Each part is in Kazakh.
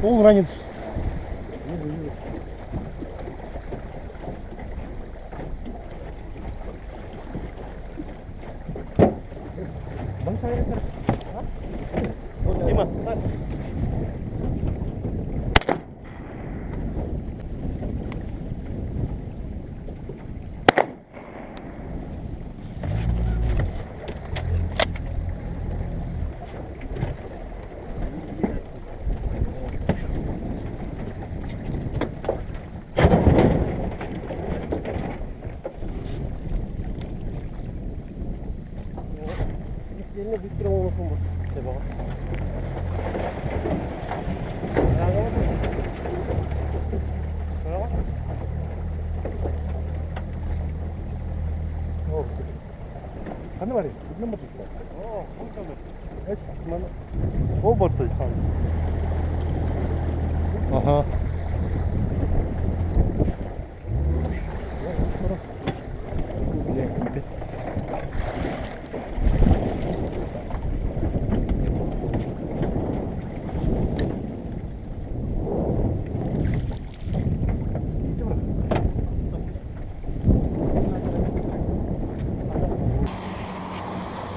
Ол ранец. Дима, Eline bitirim olmasın bu. İşte bak. Ayağına bak. Şuna bak. О, қаны бар еді? Білмем бар еді. О, қаншаны? Мана. Ол бар той. Ага.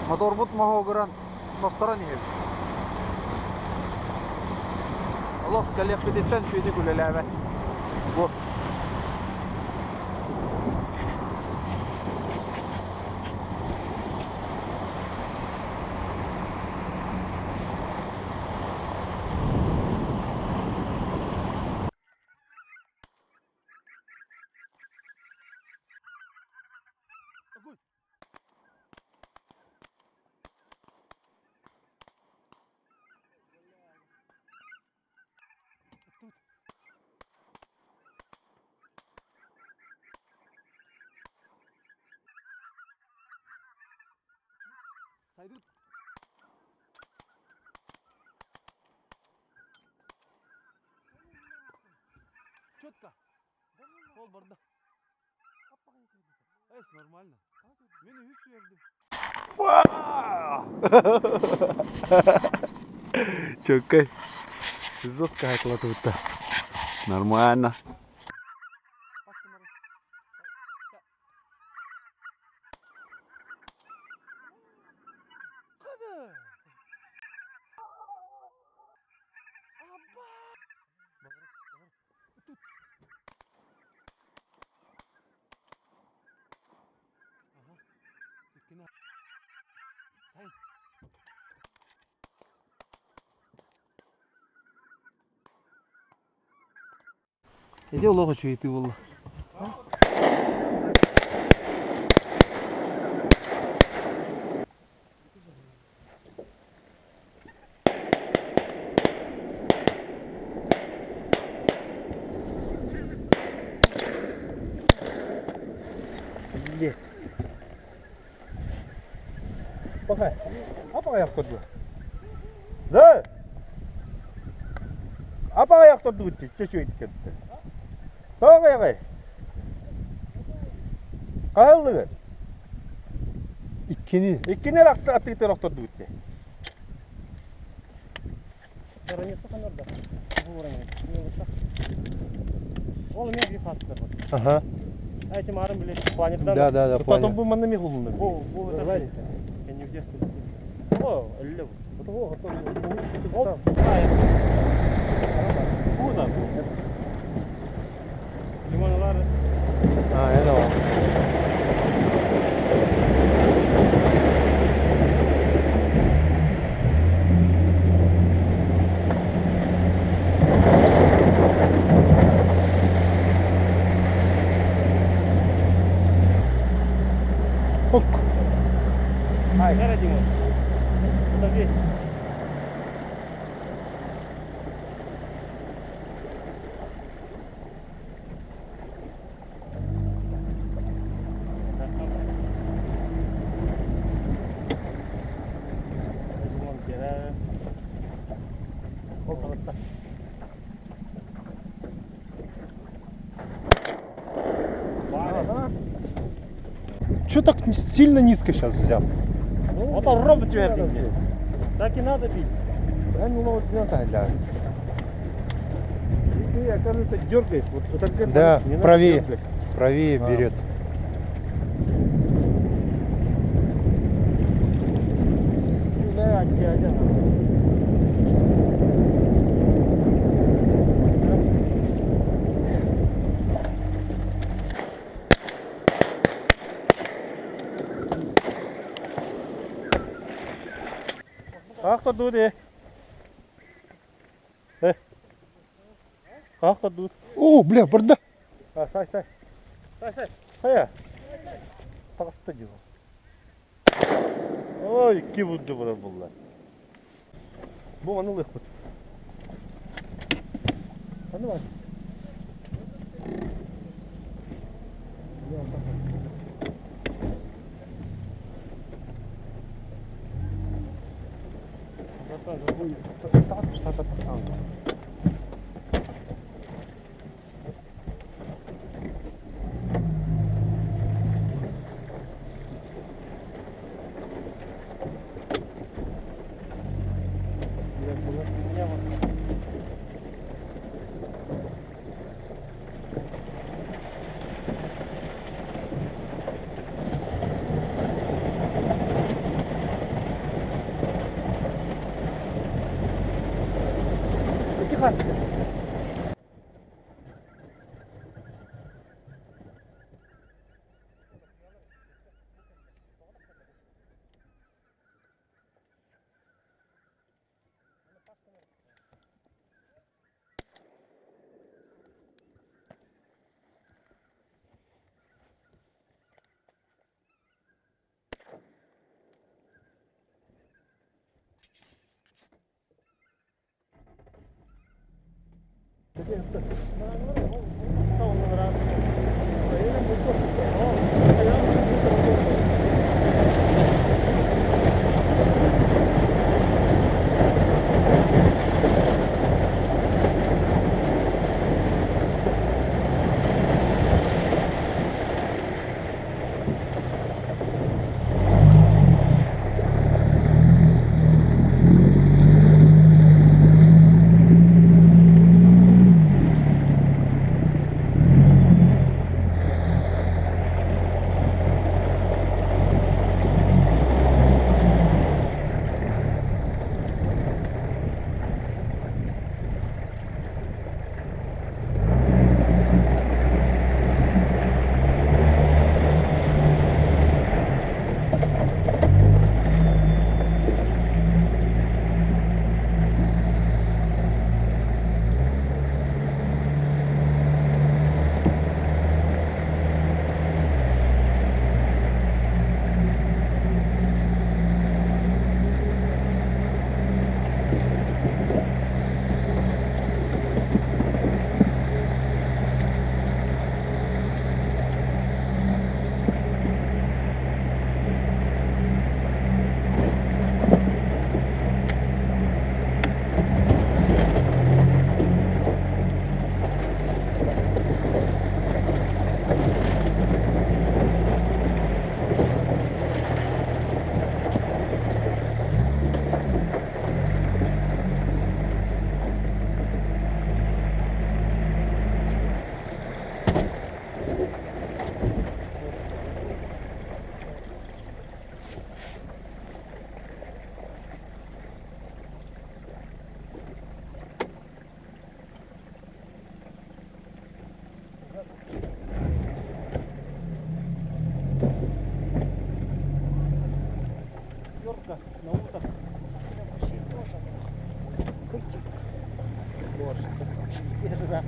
Мотор бут mahogran со стороны. Allah kalyak biditten şuydu kuleleme. Bu. Saydut. Четко. Ол барда. Es нормально. Мен үз сүйердим. Чокай. Жестко хайклатывает-то. Нормально. Эти лоха чуйты было. Bakay. Apa ayak turdu? Да. Apa ayak turdu bitti. Çeşiyor etikette. Tamam ayak. Kaldı. İkkini raksa atı turdu bitti. Ранец қанарда? Бұл ранец. Ол мен бір фактор бар. Ага. Этим арым билет планетадан. Да, Потом бұл мана мехулунда. Бұл это ранец. Я не где. О, әлле бұл. О, Ол. Бұл да. Лимонлар. Ha, öyle var. Hop. Ай, зараз Дима. Подожди. Что так сильно низко сейчас взял? Вот он ровно тверденький. Так и надо бить. Да, ну вот не надо. И ты, оказывается, дергаешь. Вот этот Да, момент не надо правее. дергать. Правее А. берет. Да, дядя. Както дуде? Както дуд? О, бля, борда. Сай. Сая. Тағысты деймін. Ой, ке бұнды бұра бұлла. Бұл аны ұлық бұд. Аны бар.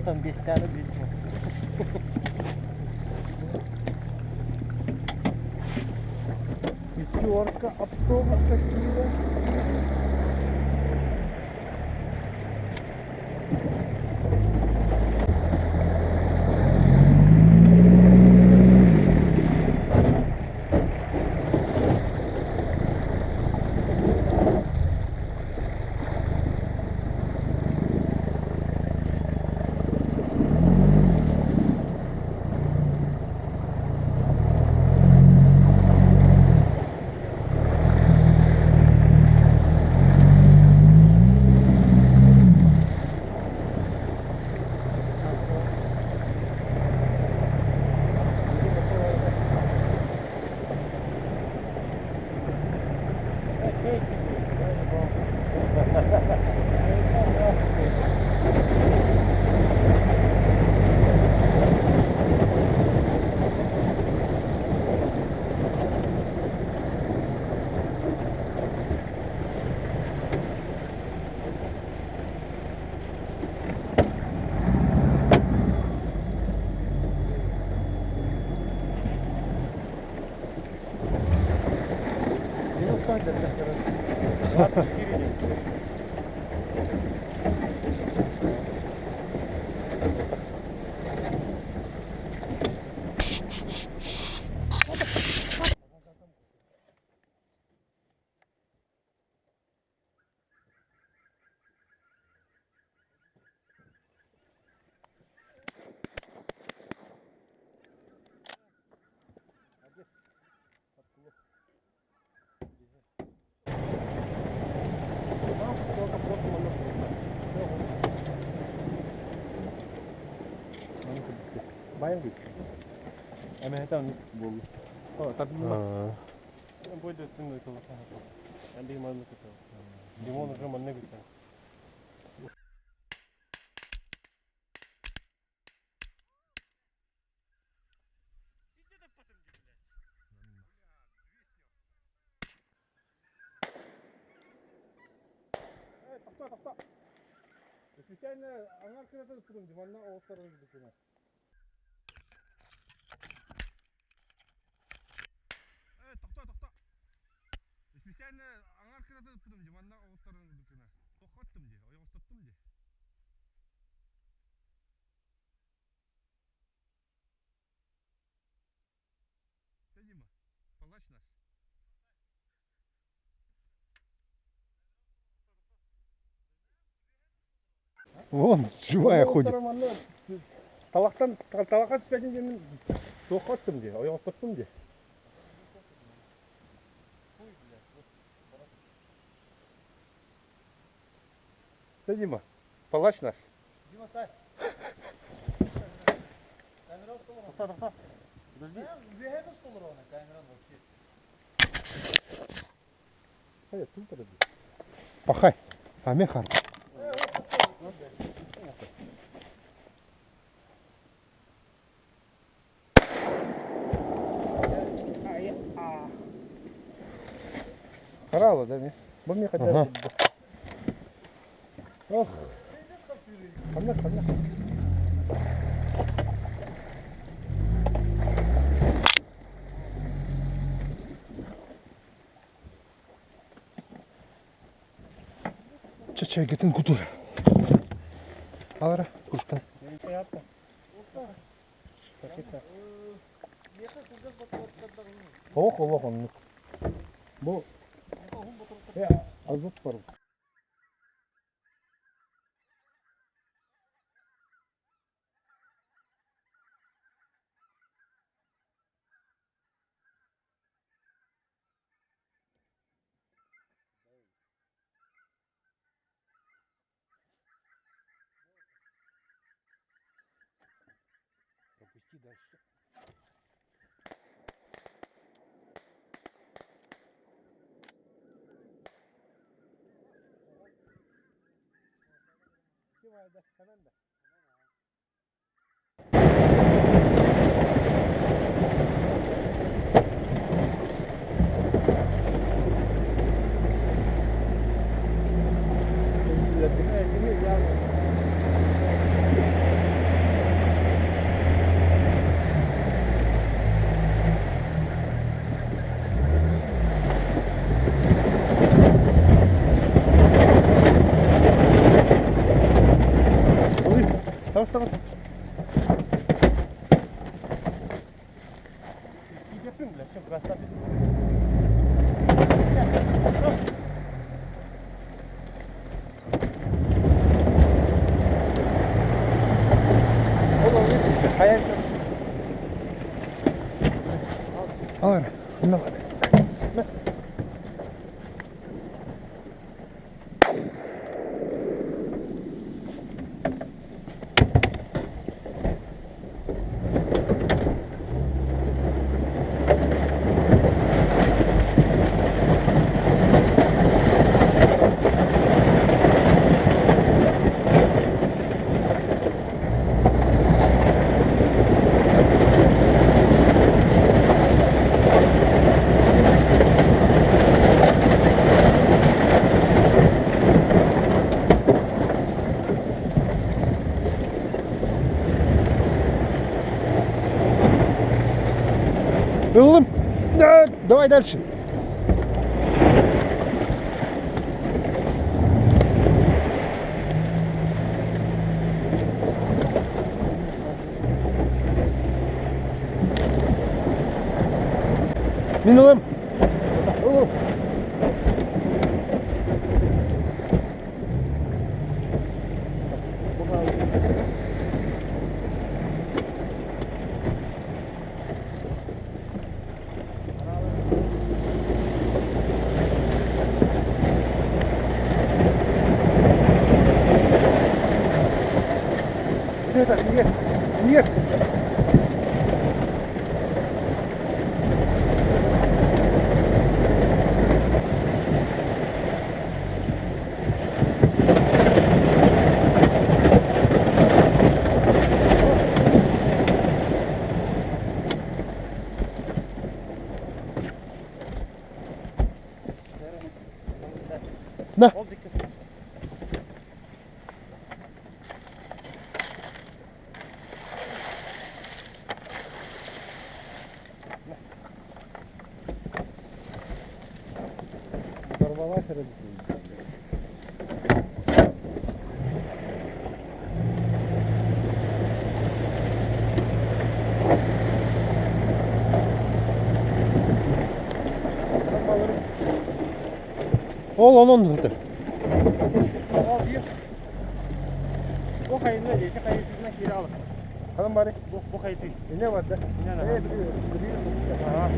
Там без тяны видно. Пятерка, автобус какие-то. Bayam değil. Ama hemen bol. Oh, tapi mah. Yang boleh tu tengok tu. Yang di mana tu? Di mana tu mana kita? Tak. Специально аңар кыратады пудум диманна оостарын дикене. Токто. Специально аңар кыратады пудум диманна оостарын дикене. Токаттым же, оёстаттым же. Садима, палач нас. Вон, живая ходит. Талақтан талаққа түспәдім де мен тоқаттым де, аяқ ұстаттым де. Ты, Дима, палач наш. Дима, сай. Камера столы. Тоқта. Подожди. Вега столы ровно, камера вообще. Hayır, tüm tarafı. Пахай. Амехан. Қаралы да мен. Бұл не хотя. Ох. Қандай. Чачай гетін кутур. Алара, кружка. Ох, он. Бұл азот бар. Пропусти дальше. Tamam. Yapayım bile, çok rastladım. Oğlum ne hayal. Алара, мына бар. Oğlum, давай дальше. Миналım. Oğlum. Нет. 10 Ол onun tuttu. Al bir. Bu kayını yedi kayısına geri al. Hanım bari. Bu kayıtı. Ne var da? Ne ne? Ha.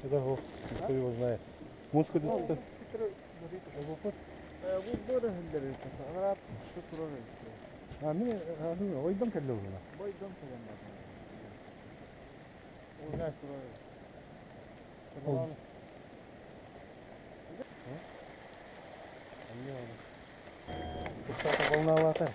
Это его, кто его знает. Муску тут. Bu doğru hındır. Arap şu kurarı. А, мне, ну, ой, дом кадло было. Boy dom sayanlar. O ne kurarı? Kurarı. Кустата волновато.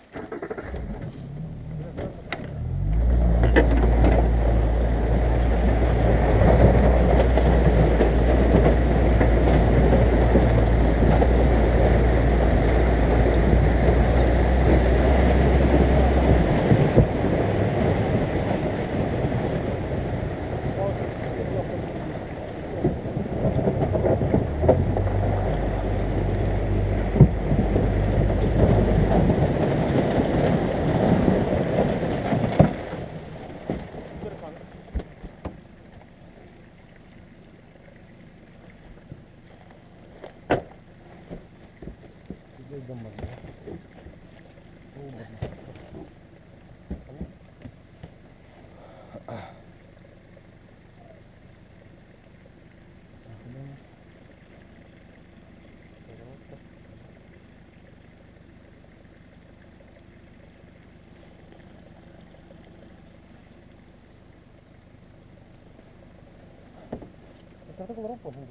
Ternyata keluar apa bang?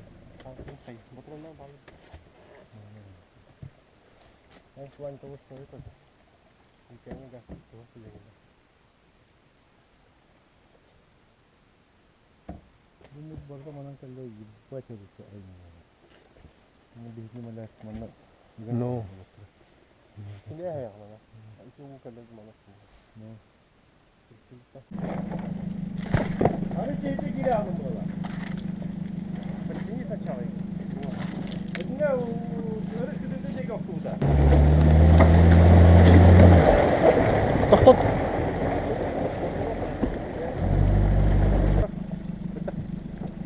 Kayak botolnya balik. Selain terus itu, ikannya dah terus lagi. Ini baru mana kalau baca buku ini. Ini di mana mana? No. Ini ya mana? Itu bukan lagi mana? No. Ada cerita kira apa tu lah? Ini сначала. Это harus sudah jaga kuda. Toqtot.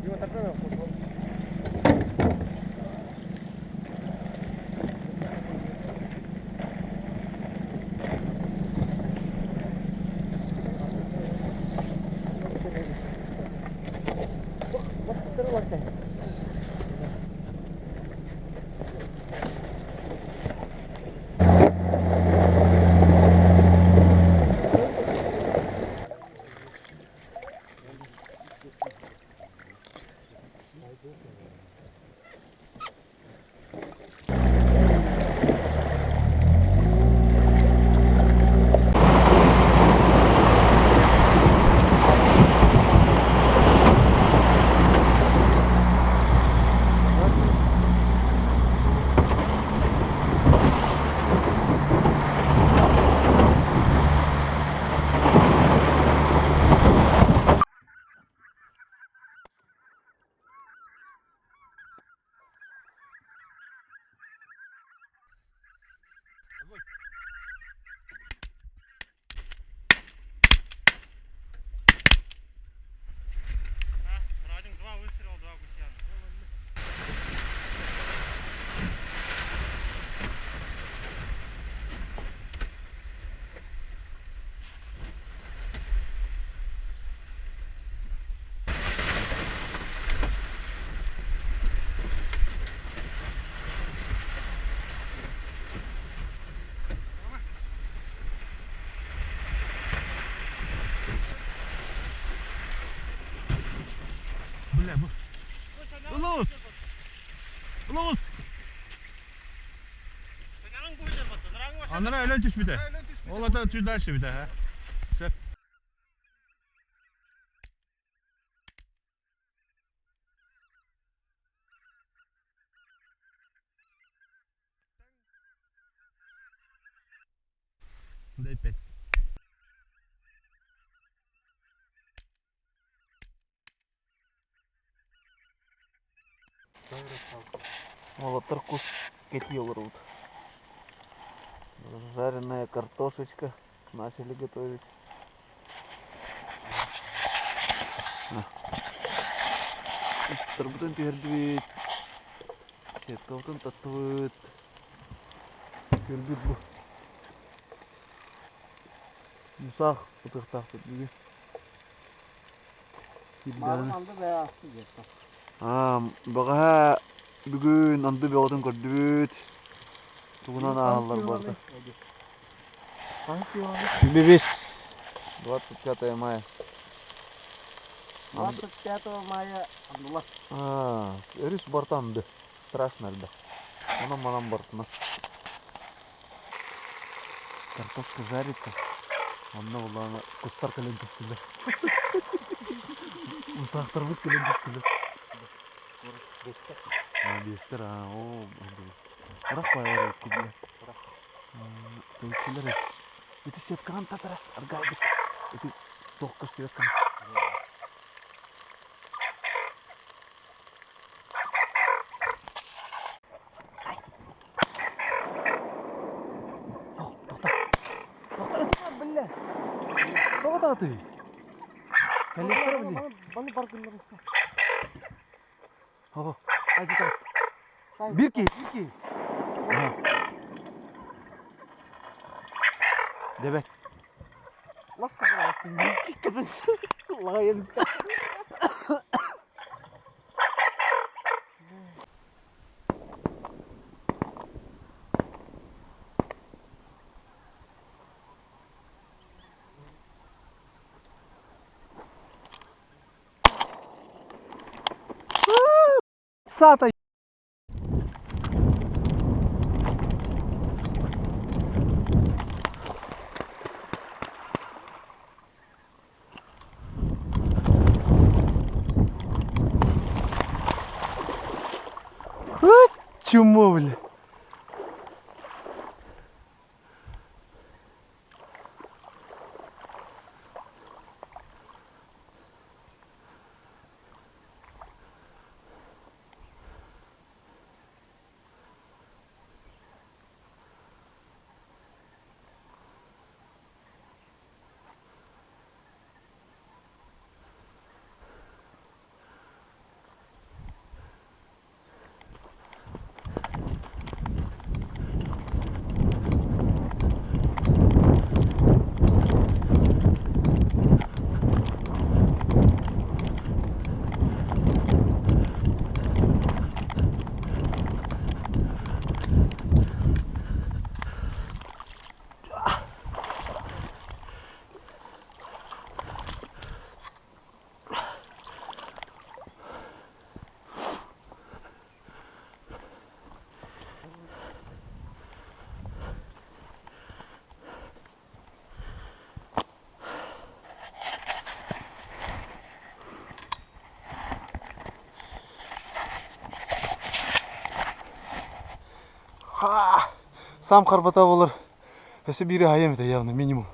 Gimana terkenal? What's the like? Ulus. Ulus. Анара өлөн түш бите. Ол ата чуть дальше бите, ha. Все. Дай 5. Молотор кус кетил рут. Жареная картошечка. Начали готовить. Тербутан тербит. Сетовтан татвыт. Тербит бу. Мусах утыктак бүгүн. Бага бүгүн анды беотун көрдүбүт. Тугунан аалар барды. 25 мая. 25 мая Абдулла. Өрүс бартанды. Страшно элбе. Анан манан бартына. Картошка жарится. Онна улана кустар кален түстүлөр. Усактар бут кален түстүлөр. Бестер, о. Рах байыр кубля. Тейкилер. Это сеткан татара, аргайдык. Это токка сеткан. Ты. Коллектор, блин. Баны бар күнлер. Ого, айди таст. Бирки. Ага. Дебек. Ласка барастын. Киккеден. Лайын. Сата. Чумо, бля. Сам карбата болар. Эсе бири айым это явно минимум.